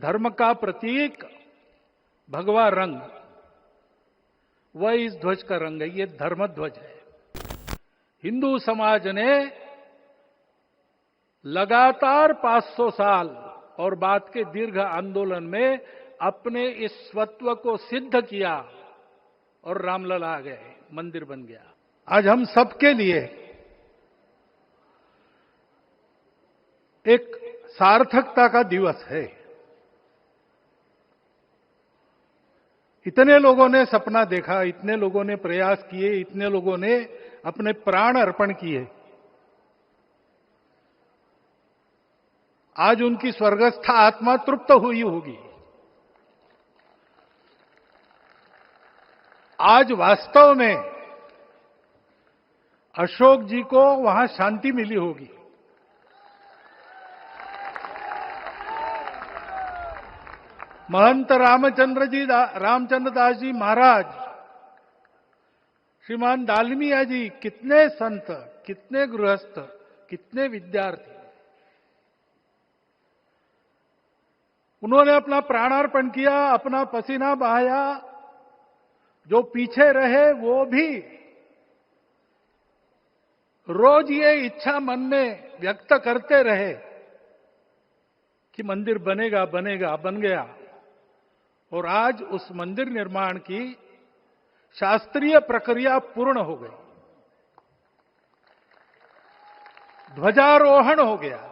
धर्म का प्रतीक भगवा रंग, वह इस ध्वज का रंग है। ये धर्म ध्वज है। हिंदू समाज ने लगातार 500 साल और बाद के दीर्घ आंदोलन में अपने इस स्वत्व को सिद्ध किया और रामलला आ गए, मंदिर बन गया। आज हम सबके लिए एक सार्थकता का दिवस है। इतने लोगों ने सपना देखा, इतने लोगों ने प्रयास किए, इतने लोगों ने अपने प्राण अर्पण किए। आज उनकी स्वर्गस्थ आत्मा तृप्त हुई होगी। आज वास्तव में अशोक जी को वहां शांति मिली होगी। महंत रामचंद्र दास जी महाराज, श्रीमान दालमिया जी, कितने संत, कितने गृहस्थ, कितने विद्यार्थी, उन्होंने अपना प्राणार्पण किया, अपना पसीना बहाया। जो पीछे रहे वो भी रोज ये इच्छा मन में व्यक्त करते रहे कि मंदिर बनेगा बनेगा, बन गया। और आज उस मंदिर निर्माण की शास्त्रीय प्रक्रिया पूर्ण हो गई, ध्वजारोहण हो गया।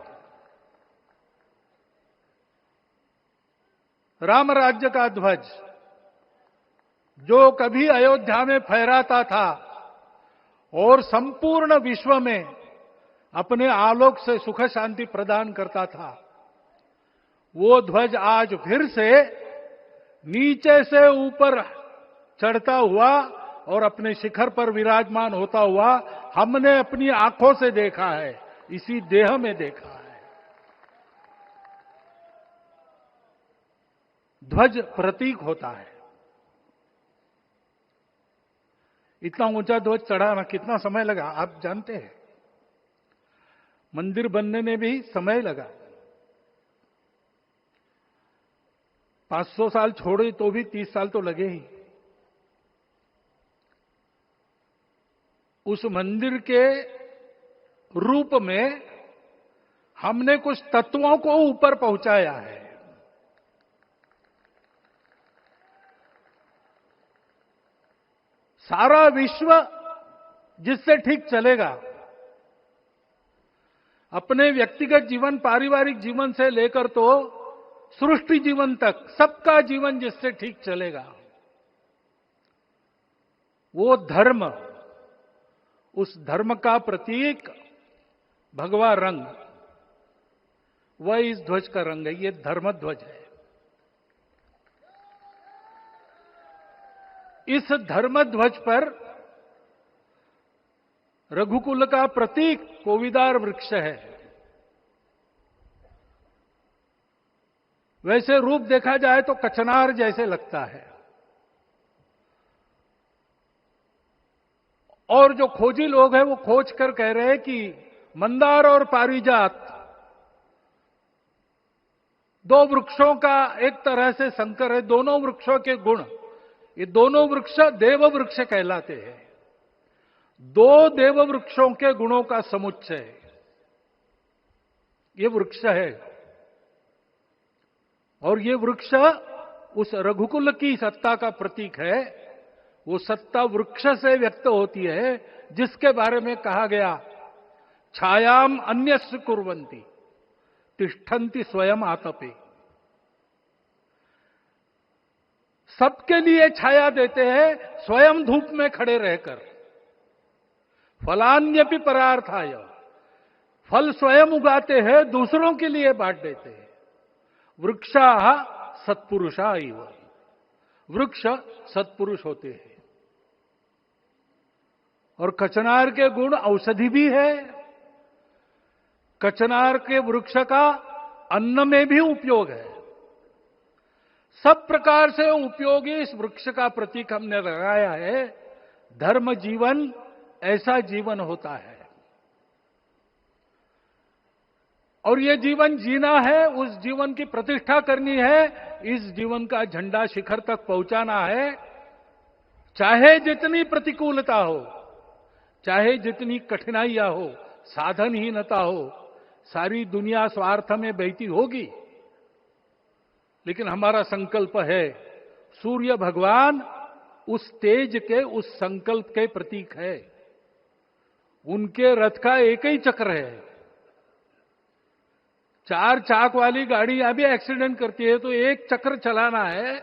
राम राज्य का ध्वज जो कभी अयोध्या में फहराता था और संपूर्ण विश्व में अपने आलोक से सुख शांति प्रदान करता था, वो ध्वज आज फिर से नीचे से ऊपर चढ़ता हुआ और अपने शिखर पर विराजमान होता हुआ हमने अपनी आंखों से देखा है, इसी देह में देखा है। ध्वज प्रतीक होता है। इतना ऊंचा ध्वज चढ़ाना कितना समय लगा आप जानते हैं? मंदिर बनने में भी समय लगा। 500 साल छोड़े तो भी 30 साल तो लगे ही। उस मंदिर के रूप में हमने कुछ तत्वों को ऊपर पहुंचाया है। सारा विश्व जिससे ठीक चलेगा, अपने व्यक्तिगत जीवन, पारिवारिक जीवन से लेकर तो सृष्टि जीवन तक, सबका जीवन जिससे ठीक चलेगा, वो धर्म, उस धर्म का प्रतीक भगवा रंग, वह इस ध्वज का रंग है। ये धर्म ध्वज है। इस धर्म ध्वज पर रघुकुल का प्रतीक कोविदार वृक्ष है। वैसे रूप देखा जाए तो कचनार जैसे लगता है। और जो खोजी लोग हैं वो खोज कर कह रहे हैं कि मंदार और पारिजात दो वृक्षों का एक तरह से संकर है। दोनों वृक्षों के गुण, ये दोनों वृक्ष देव वृक्ष कहलाते हैं। दो देव वृक्षों के गुणों का समुच्चय ये वृक्ष है। और ये वृक्ष उस रघुकुल की सत्ता का प्रतीक है। वो सत्ता वृक्ष से व्यक्त होती है, जिसके बारे में कहा गया, छायाम अन्यस्य कुर्वन्ति तिष्ठन्ति स्वयं आतपे। सबके लिए छाया देते हैं, स्वयं धूप में खड़े रहकर। फलान्यपि परार्थाय, फल स्वयं उगाते हैं, दूसरों के लिए बांट देते हैं। वृक्षा सत्पुरुषा इव, वृक्ष सत्पुरुष होते हैं। और कचनार के गुण औषधि भी है। कचनार के वृक्ष का अन्न में भी उपयोग है। सब प्रकार से उपयोगी इस वृक्ष का प्रतीक हमने लगाया है। धर्म जीवन ऐसा जीवन होता है। और ये जीवन जीना है, उस जीवन की प्रतिष्ठा करनी है, इस जीवन का झंडा शिखर तक पहुंचाना है। चाहे जितनी प्रतिकूलता हो, चाहे जितनी कठिनाइयां हो, साधनहीनता हो, सारी दुनिया स्वार्थ में बहती होगी, लेकिन हमारा संकल्प है। सूर्य भगवान उस तेज के, उस संकल्प के प्रतीक है। उनके रथ का एक ही चक्र है। 4 चाक वाली गाड़ियां भी एक्सीडेंट करती है तो एक चक्र चलाना है,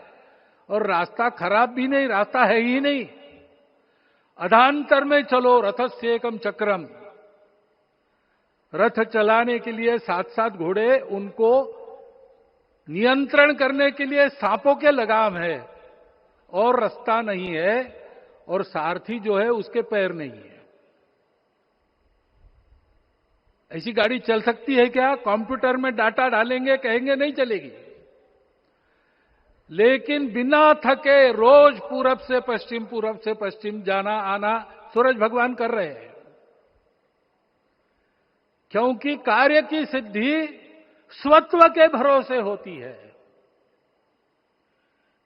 और रास्ता खराब भी नहीं, रास्ता है ही नहीं। अधांतर में चलो रथस्य एकम चक्रम। रथ चलाने के लिए 7-7 घोड़े, उनको नियंत्रण करने के लिए सांपों के लगाम है, और रास्ता नहीं है, और सारथी जो है उसके पैर नहीं है। ऐसी गाड़ी चल सकती है क्या? कंप्यूटर में डाटा डालेंगे, कहेंगे नहीं चलेगी। लेकिन बिना थके रोज पूरब से पश्चिम जाना आना सूरज भगवान कर रहे हैं, क्योंकि कार्य की सिद्धि स्वत्व के भरोसे होती है।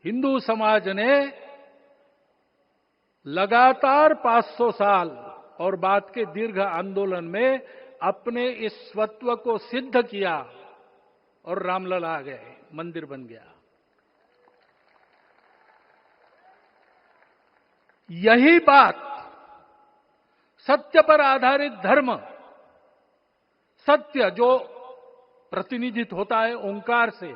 हिंदू समाज ने लगातार 500 साल और बाद के दीर्घ आंदोलन में अपने इस स्वत्व को सिद्ध किया, और रामलला आ गए, मंदिर बन गया। यही बात सत्य पर आधारित धर्म, सत्य जो प्रतिनिधित्व होता है ओंकार से,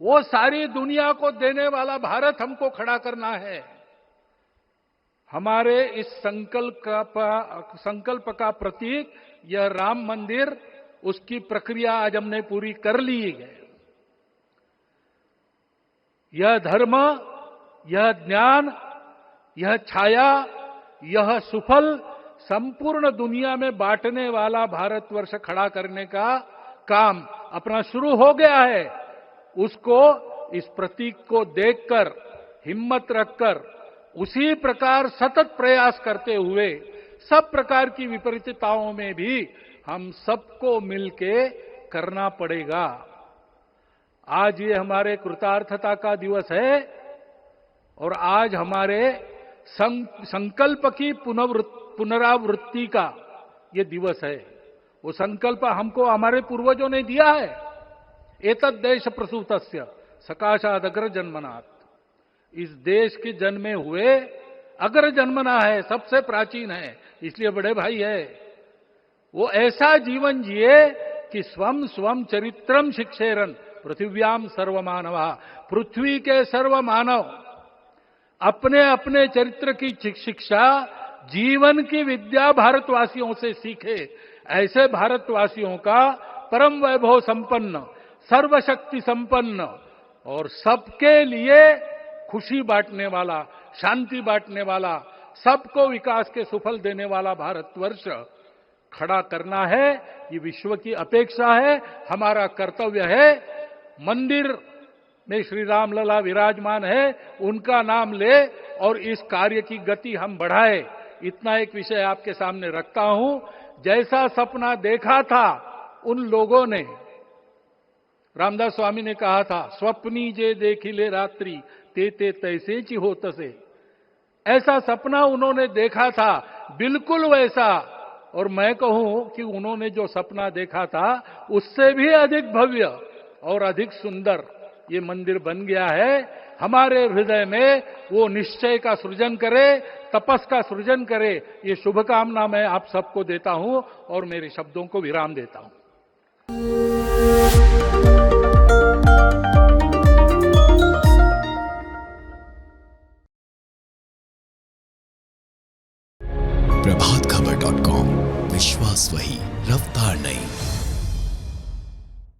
वो सारी दुनिया को देने वाला भारत हमको खड़ा करना है। हमारे इस संकल्प का प्रतीक यह राम मंदिर, उसकी प्रक्रिया आज हमने पूरी कर ली है। यह धर्म, यह ज्ञान, यह छाया, यह सुफल संपूर्ण दुनिया में बांटने वाला भारतवर्ष खड़ा करने का काम अपना शुरू हो गया है। उसको, इस प्रतीक को देखकर, हिम्मत रखकर, उसी प्रकार सतत प्रयास करते हुए सब प्रकार की विपरीतताओं में भी हम सबको मिलके करना पड़ेगा। आज ये हमारे कृतार्थता का दिवस है, और आज हमारे संकल्प की पुनरावृत्ति का ये दिवस है। वो संकल्प हमको हमारे पूर्वजों ने दिया है। एतद् देश प्रसूतस्य सकाशाद अग्र जन्मनात्। इस देश के जन्मे हुए अग्र जन्मना है, सबसे प्राचीन है, इसलिए बड़े भाई है। वो ऐसा जीवन जिए कि स्वम स्वम चरित्रम शिक्षेरन पृथिव्याम सर्वमानवा। पृथ्वी के सर्व मानव अपने अपने चरित्र की शिक्षा, जीवन की विद्या भारतवासियों से सीखे। ऐसे भारतवासियों का परम वैभव संपन्न, सर्वशक्ति संपन्न और सबके लिए खुशी बांटने वाला, शांति बांटने वाला, सबको विकास के सुफल देने वाला भारतवर्ष खड़ा करना है। ये विश्व की अपेक्षा है, हमारा कर्तव्य है। मंदिर में श्री रामलला विराजमान है, उनका नाम ले और इस कार्य की गति हम बढ़ाए। इतना एक विषय आपके सामने रखता हूं। जैसा सपना देखा था उन लोगों ने, रामदास स्वामी ने कहा था, स्वप्नी जे देखिले रात्रि ते तैसे ची हो तसे। ऐसा सपना उन्होंने देखा था, बिल्कुल वैसा। और मैं कहूं कि उन्होंने जो सपना देखा था उससे भी अधिक भव्य और अधिक सुंदर ये मंदिर बन गया है। हमारे हृदय में वो निश्चय का सृजन करे, तपस का सृजन करे, ये शुभकामना मैं आप सबको देता हूं और मेरे शब्दों को विराम देता हूं। प्रभातखबर.com, विश्वास वही, रफ्तार नहीं।